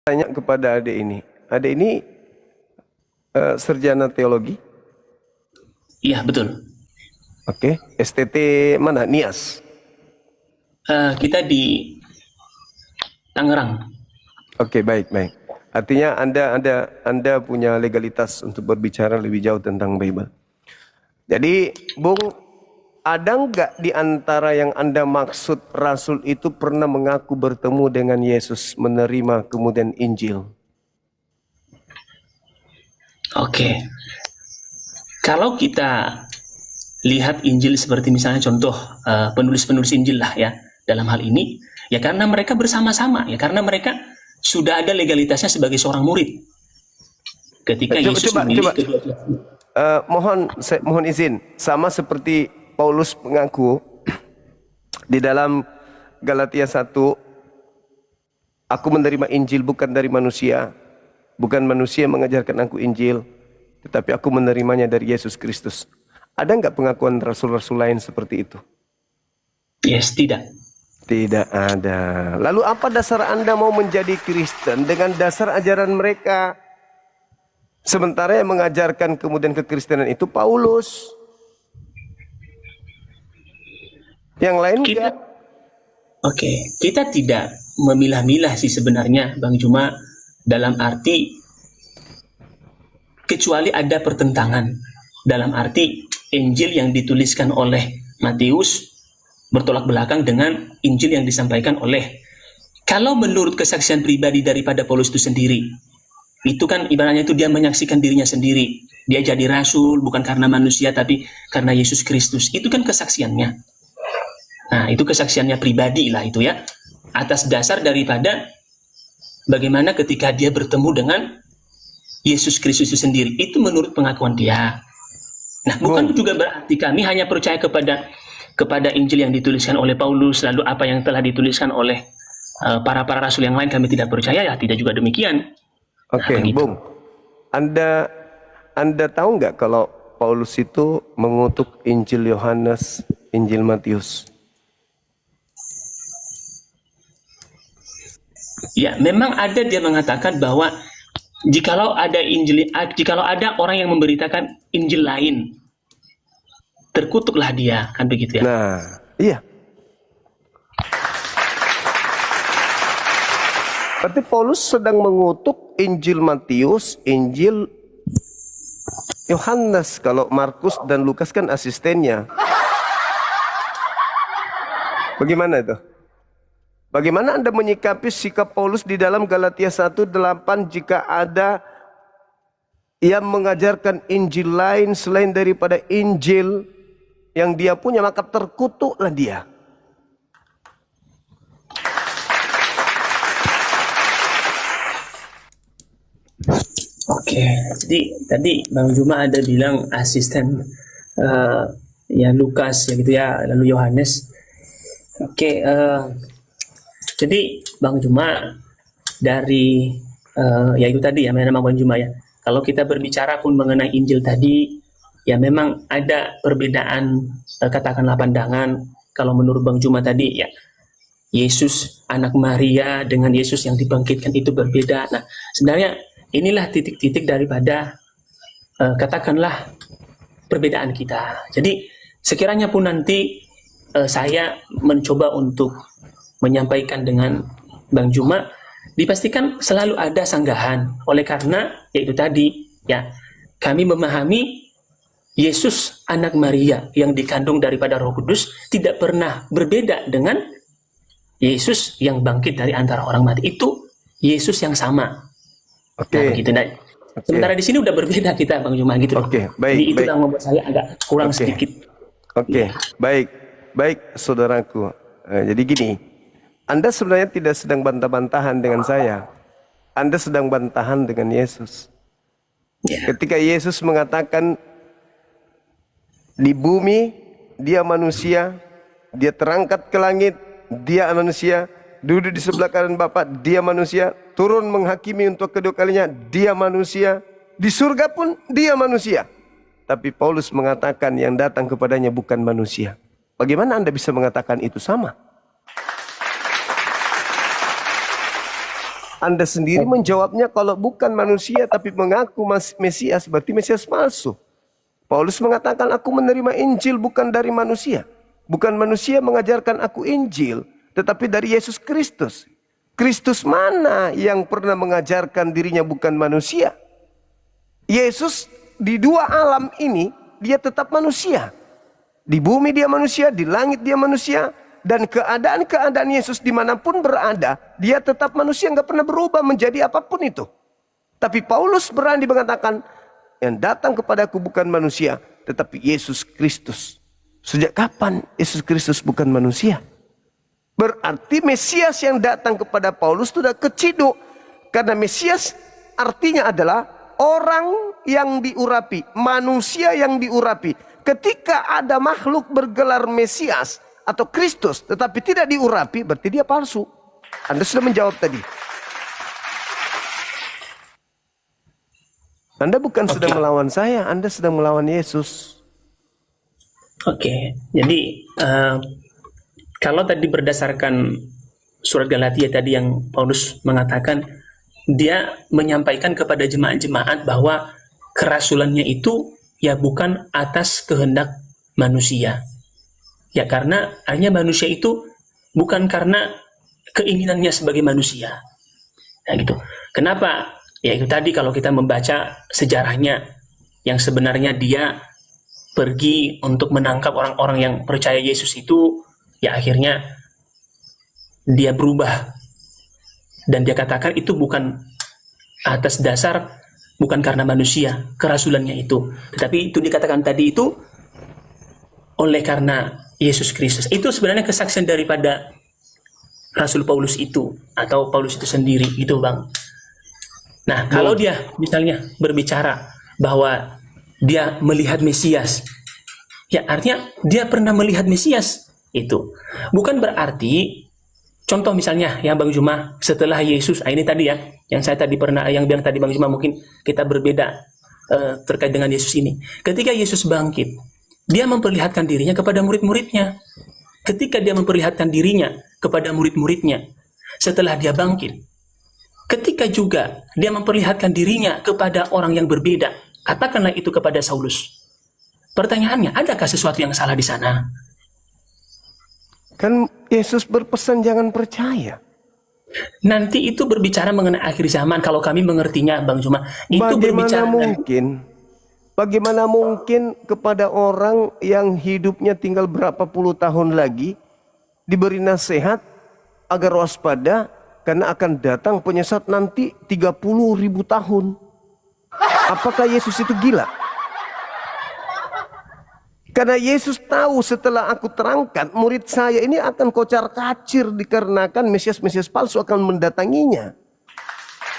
tanya kepada adik ini. Adik ini sarjana teologi. Iya, betul. Oke. STT mana? Nias. Kita di Tangerang. Oke, baik. Artinya Anda punya legalitas untuk berbicara lebih jauh tentang Bible. Jadi, Bung, ada nggak di antara yang Anda maksud Rasul itu pernah mengaku bertemu dengan Yesus, menerima kemudian Injil? Oke. Kalau kita lihat Injil seperti misalnya contoh penulis-penulis Injil lah ya dalam hal ini, ya karena mereka bersama-sama, ya karena mereka sudah ada legalitasnya sebagai seorang murid. Ketika Yesus memilih kedua mohon izin, sama seperti Paulus mengaku di dalam Galatia 1, aku menerima Injil bukan dari manusia, bukan manusia mengajarkan aku Injil, tetapi aku menerimanya dari Yesus Kristus. Ada nggak pengakuan rasul-rasul lain seperti itu? Yes, tidak. Tidak ada. Lalu apa dasar Anda mau menjadi Kristen dengan dasar ajaran mereka? Sementara yang mengajarkan kemudian kekristenan itu Paulus. Yang lain Kita, enggak. oke, kita tidak memilah-milah sih sebenarnya, Bang Juma, dalam arti kecuali ada pertentangan. Dalam arti Injil yang dituliskan oleh Matius bertolak belakang dengan Injil yang disampaikan oleh, kalau menurut kesaksian pribadi daripada Paulus itu sendiri, itu kan ibaratnya itu dia menyaksikan dirinya sendiri, dia jadi rasul bukan karena manusia tapi karena Yesus Kristus, itu kan kesaksiannya. Nah, itu kesaksiannya pribadi lah itu ya, atas dasar daripada bagaimana ketika dia bertemu dengan Yesus Kristus itu sendiri, itu menurut pengakuan dia. Nah, bukan juga berarti kami hanya percaya kepada Injil yang dituliskan oleh Paulus, lalu apa yang telah dituliskan oleh para rasul yang lain kami tidak percaya, ya tidak juga demikian. Oke, Bung. Anda tahu nggak kalau Paulus itu mengutuk Injil Yohanes, Injil Matius? Ya, memang ada dia mengatakan bahwa jikalau ada orang yang memberitakan Injil lain, terkutuklah dia, kan begitu ya. Nah, iya. Berarti Paulus sedang mengutuk Injil Matius, Injil Yohanes. Kalau Markus dan Lukas kan asistennya. Bagaimana itu? Bagaimana Anda menyikapi sikap Paulus di dalam Galatia 1:8 jika ada yang mengajarkan Injil lain selain daripada Injil yang dia punya, maka terkutuklah dia. Oke, jadi tadi Bang Juma ada bilang asisten ya Lukas ya gitu ya, lalu Yohanes. Oke, jadi Bang Juma dari ya itu tadi ya, memang Bang Juma ya. Kalau kita berbicara pun mengenai Injil tadi, ya memang ada perbedaan katakanlah pandangan. Kalau menurut Bang Juma tadi ya, Yesus anak Maria dengan Yesus yang dibangkitkan itu berbeda. Nah, sebenarnya inilah titik-titik daripada katakanlah perbedaan kita. Jadi sekiranya pun nanti saya mencoba untuk menyampaikan dengan Bang Juma, dipastikan selalu ada sanggahan. Oleh karena yaitu tadi ya, kami memahami Yesus anak Maria yang dikandung daripada Roh Kudus tidak pernah berbeda dengan Yesus yang bangkit dari antara orang mati. Itu Yesus yang sama. Oke. Nah, begitu. Nah, sementara di sini udah berbeda kita, Bang Juma, gitu. Oke, baik. Jadi itu yang membuat saya agak kurang sedikit. Oke, baik, saudaraku. Jadi gini, Anda sebenarnya tidak sedang bantah-bantahan dengan saya. Anda sedang bantahan dengan Yesus. Yeah. Ketika Yesus mengatakan di bumi dia manusia, dia terangkat ke langit, dia manusia, duduk di sebelah kanan Bapa, dia manusia, turun menghakimi untuk kedua kalinya, dia manusia, di surga pun dia manusia. Tapi Paulus mengatakan yang datang kepadanya bukan manusia. Bagaimana Anda bisa mengatakan itu sama? Anda sendiri menjawabnya kalau bukan manusia tapi mengaku Mesias, berarti Mesias palsu. Paulus mengatakan, aku menerima Injil bukan dari manusia. Bukan manusia mengajarkan aku Injil, tetapi dari Yesus Kristus. Kristus mana yang pernah mengajarkan dirinya bukan manusia? Yesus di dua alam ini, dia tetap manusia. Di bumi dia manusia, di langit dia manusia. Dan keadaan-keadaan Yesus dimanapun berada, dia tetap manusia, nggak pernah berubah menjadi apapun itu. Tapi Paulus berani mengatakan, yang datang kepadaku bukan manusia, tetapi Yesus Kristus. Sejak kapan Yesus Kristus bukan manusia? Berarti Mesias yang datang kepada Paulus sudah keciduk. Karena Mesias artinya adalah orang yang diurapi, manusia yang diurapi. Ketika ada makhluk bergelar Mesias atau Kristus tetapi tidak diurapi, berarti dia palsu. Anda sudah menjawab tadi. Anda bukan sedang melawan saya, Anda sedang melawan Yesus. Oke, jadi kalau tadi berdasarkan surat Galatia tadi yang Paulus mengatakan, dia menyampaikan kepada jemaat-jemaat bahwa kerasulannya itu ya bukan atas kehendak manusia. Ya karena hanya manusia itu bukan karena keinginannya sebagai manusia. Nah gitu. Kenapa? Ya itu tadi kalau kita membaca sejarahnya, yang sebenarnya dia pergi untuk menangkap orang-orang yang percaya Yesus itu, ya akhirnya dia berubah. Dan dia katakan itu bukan atas dasar, bukan karena manusia, kerasulannya itu. Tetapi itu dikatakan tadi itu oleh karena Yesus Kristus. Itu sebenarnya kesaksian daripada Rasul Paulus itu, atau Paulus itu sendiri, gitu Bang. Nah, kalau dia misalnya berbicara bahwa dia melihat Mesias, ya artinya dia pernah melihat Mesias itu. Bukan berarti, contoh misalnya ya Bang Juma, setelah Yesus, ini tadi ya, yang saya tadi pernah, yang bilang tadi Bang Juma, mungkin kita berbeda terkait dengan Yesus ini. Ketika Yesus bangkit, dia memperlihatkan dirinya kepada murid-muridnya. Ketika dia memperlihatkan dirinya kepada murid-muridnya, setelah dia bangkit, ketika juga dia memperlihatkan dirinya kepada orang yang berbeda, katakanlah itu kepada Saulus. Pertanyaannya, adakah sesuatu yang salah di sana? Kan Yesus berpesan jangan percaya. Nanti itu berbicara mengenai akhir zaman, kalau kami mengertinya Bang Juma. Itu berbicara Bagaimana mungkin kepada orang yang hidupnya tinggal berapa puluh tahun lagi diberi nasihat agar waspada karena akan datang penyesat nanti 30.000 tahun. Apakah Yesus itu gila? Karena Yesus tahu setelah aku terangkat, murid saya ini akan kocar kacir dikarenakan Mesias-Mesias palsu akan mendatanginya.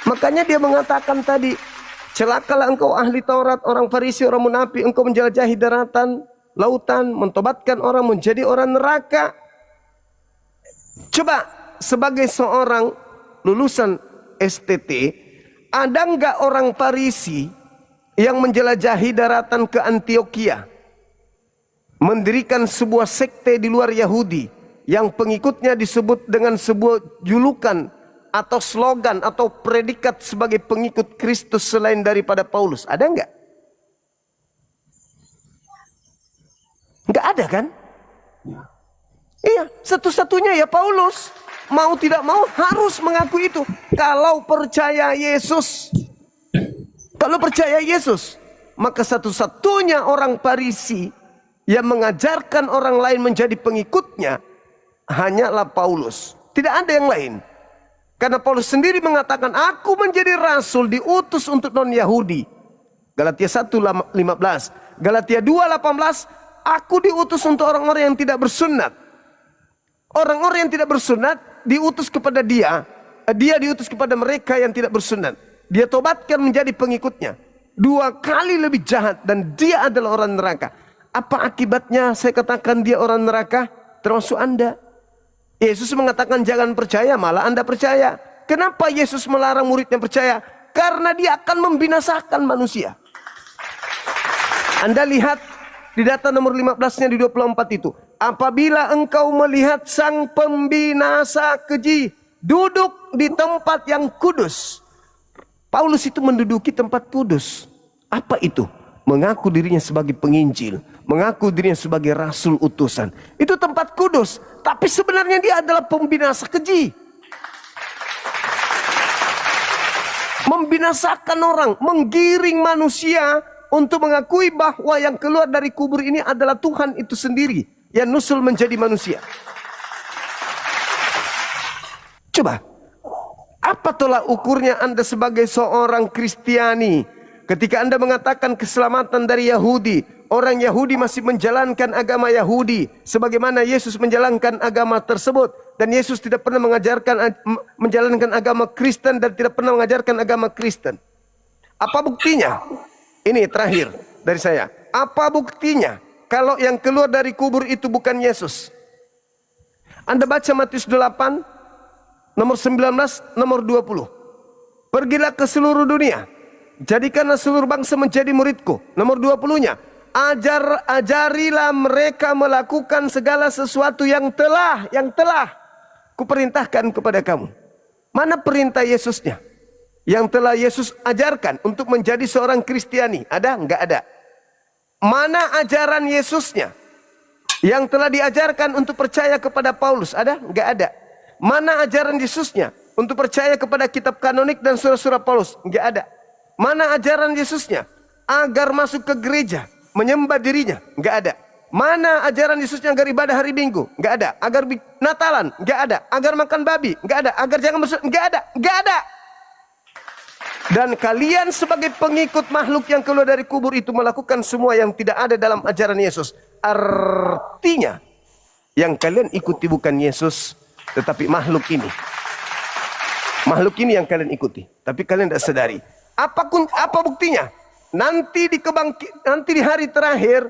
Makanya dia mengatakan tadi, celakalah engkau ahli Taurat, orang Farisi, orang munafik, engkau menjelajahi daratan, lautan, mentobatkan orang menjadi orang neraka. Coba sebagai seorang lulusan STT, ada nggak orang Farisi yang menjelajahi daratan ke Antioquia, mendirikan sebuah sekte di luar Yahudi yang pengikutnya disebut dengan sebuah julukan atau slogan atau predikat sebagai pengikut Kristus selain daripada Paulus? Ada nggak? Nggak ada kan? Iya, satu-satunya ya Paulus. Mau tidak mau harus mengaku itu. Kalau percaya Yesus, maka satu-satunya orang Farisi yang mengajarkan orang lain menjadi pengikutnya hanyalah Paulus. Tidak ada yang lain. Karena Paulus sendiri mengatakan, aku menjadi rasul diutus untuk non-Yahudi. Galatia 1:15. Galatia 2:18, aku diutus untuk orang-orang yang tidak bersunat. Orang-orang yang tidak bersunat diutus kepada dia. Dia diutus kepada mereka yang tidak bersunat. Dia tobatkan menjadi pengikutnya. 2 kali lebih jahat dan dia adalah orang neraka. Apa akibatnya saya katakan dia orang neraka? Termasuk Anda. Yesus mengatakan jangan percaya, malah Anda percaya. Kenapa Yesus melarang muridnya percaya? Karena dia akan membinasakan manusia. Anda lihat di data nomor 15-nya di 24 itu. Apabila engkau melihat sang pembinasa keji Duduk di tempat yang kudus. Paulus itu menduduki tempat kudus. Apa itu? Mengaku dirinya sebagai penginjil, mengaku dirinya sebagai rasul utusan. Itu tempat kudus, tapi sebenarnya dia adalah pembinasa keji. Membinasakan orang, menggiring manusia untuk mengakui bahwa yang keluar dari kubur ini adalah Tuhan itu sendiri yang nusul menjadi manusia. Coba, apa tolak ukurnya Anda sebagai seorang Kristiani ketika Anda mengatakan keselamatan dari Yahudi? Orang Yahudi masih menjalankan agama Yahudi sebagaimana Yesus menjalankan agama tersebut, dan Yesus tidak pernah menjalankan agama Kristen dan tidak pernah mengajarkan agama Kristen. Apa buktinya? Ini terakhir dari saya. Apa buktinya kalau yang keluar dari kubur itu bukan Yesus? Anda baca Matius 8 nomor 19, nomor 20. Pergilah ke seluruh dunia, jadikanlah seluruh bangsa menjadi muridku. Nomor 20-nya, ajarilah mereka melakukan segala sesuatu yang telah kuperintahkan kepada kamu. Mana perintah Yesusnya? Yang telah Yesus ajarkan untuk menjadi seorang Kristiani. Ada? Enggak ada. Mana ajaran Yesusnya? Yang telah diajarkan untuk percaya kepada Paulus. Ada? Enggak ada. Mana ajaran Yesusnya untuk percaya kepada kitab kanonik dan surah-surah Paulus? Enggak ada. Mana ajaran Yesusnya agar masuk ke gereja, menyembah dirinya? Enggak ada. Mana ajaran Yesusnya agar ibadah hari Minggu? Enggak ada. Agar Natalan? Enggak ada. Agar makan babi? Enggak ada. Agar jangan bersuara? Enggak ada. Enggak ada. Dan kalian sebagai pengikut makhluk yang keluar dari kubur itu melakukan semua yang tidak ada dalam ajaran Yesus. Artinya yang kalian ikuti bukan Yesus, tetapi makhluk ini. Makhluk ini yang kalian ikuti, tapi kalian tidak sadari. Apa buktinya? Nanti di hari terakhir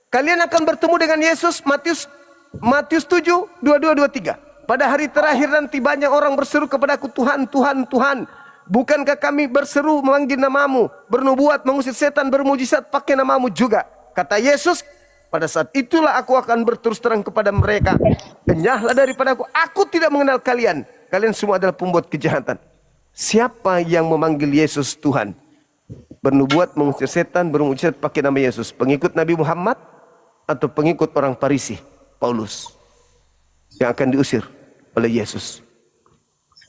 kalian akan bertemu dengan Yesus. Matius 7, 22, 23. Pada hari terakhir nanti banyak orang berseru kepadaku, Tuhan, Tuhan, Tuhan, bukankah kami berseru memanggil namamu, bernubuat, mengusir setan, bermujizat pakai namamu juga? Kata Yesus, pada saat itulah aku akan berterus terang kepada mereka, enyahlah daripada aku tidak mengenal kalian. Kalian semua adalah pembuat kejahatan. Siapa yang memanggil Yesus Tuhan? Bernubuat, mengusir setan, bermujizat pakai nama Yesus. Pengikut Nabi Muhammad atau pengikut orang Farisi, Paulus, yang akan diusir oleh Yesus?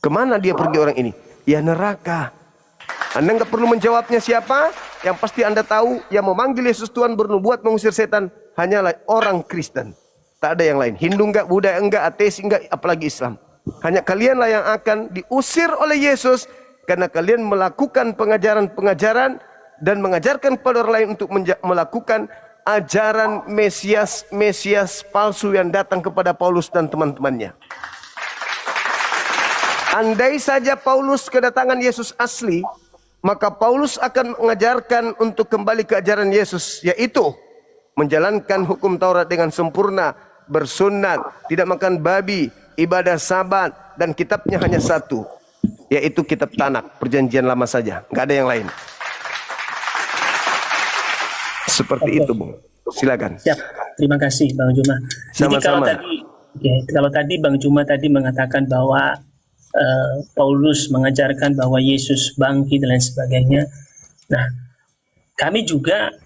Kemana dia pergi orang ini? Ya neraka. Anda nggak perlu menjawabnya siapa. Yang pasti Anda tahu yang memanggil Yesus Tuhan, bernubuat, mengusir setan hanyalah orang Kristen. Tak ada yang lain. Hindu enggak, Buddha enggak, ateis enggak, apalagi Islam. Hanya kalianlah yang akan diusir oleh Yesus karena kalian melakukan pengajaran-pengajaran dan mengajarkan kepada orang lain untuk melakukan ajaran Mesias palsu yang datang kepada Paulus dan teman-temannya. Andai saja Paulus kedatangan Yesus asli, maka Paulus akan mengajarkan untuk kembali ke ajaran Yesus, yaitu menjalankan hukum Taurat dengan sempurna, bersunat, tidak makan babi, ibadah Sabat, dan kitabnya hanya satu, yaitu kitab Tanak, perjanjian lama saja, nggak ada yang lain. Seperti itu, Bung. Silakan. Siap. Terima kasih, Bang Juma. Jadi kalau tadi Bang Juma tadi mengatakan bahwa Paulus mengajarkan bahwa Yesus bangkit dan lain sebagainya. Nah, kami juga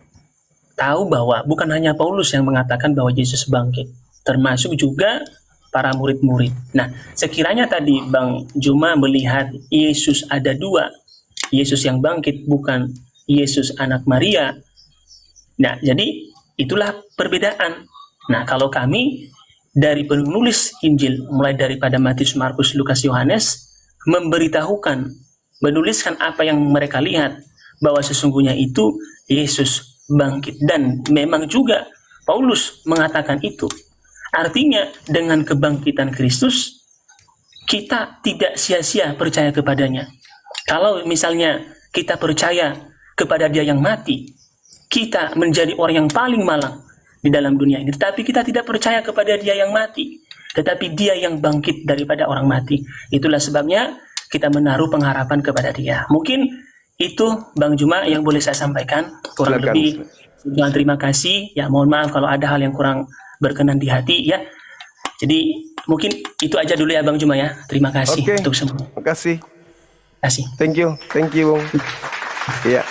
tahu bahwa bukan hanya Paulus yang mengatakan bahwa Yesus bangkit, termasuk juga para murid-murid. Nah, sekiranya tadi Bang Juma melihat Yesus ada dua, Yesus yang bangkit bukan Yesus anak Maria. Nah, jadi itulah perbedaan. Nah, kalau kami dari penulis Injil, mulai daripada Matius, Markus, Lukas, Yohanes, menuliskan apa yang mereka lihat, bahwa sesungguhnya itu Yesus bangkit. Dan memang juga Paulus mengatakan itu. Artinya dengan kebangkitan Kristus, kita tidak sia-sia percaya kepadanya. Kalau misalnya kita percaya kepada dia yang mati, kita menjadi orang yang paling malang di dalam dunia ini. Tetapi kita tidak percaya kepada dia yang mati, tetapi dia yang bangkit daripada orang mati. Itulah sebabnya kita menaruh pengharapan kepada dia. Mungkin itu Bang Juma yang boleh saya sampaikan. Kurang lebih terima kasih. Ya, mohon maaf kalau ada hal yang kurang berkenan di hati ya. Jadi mungkin itu aja dulu ya Bang Juma ya. Terima kasih Oke. untuk semua. Makasih. Terima kasih. Thank you, Bung. Iya.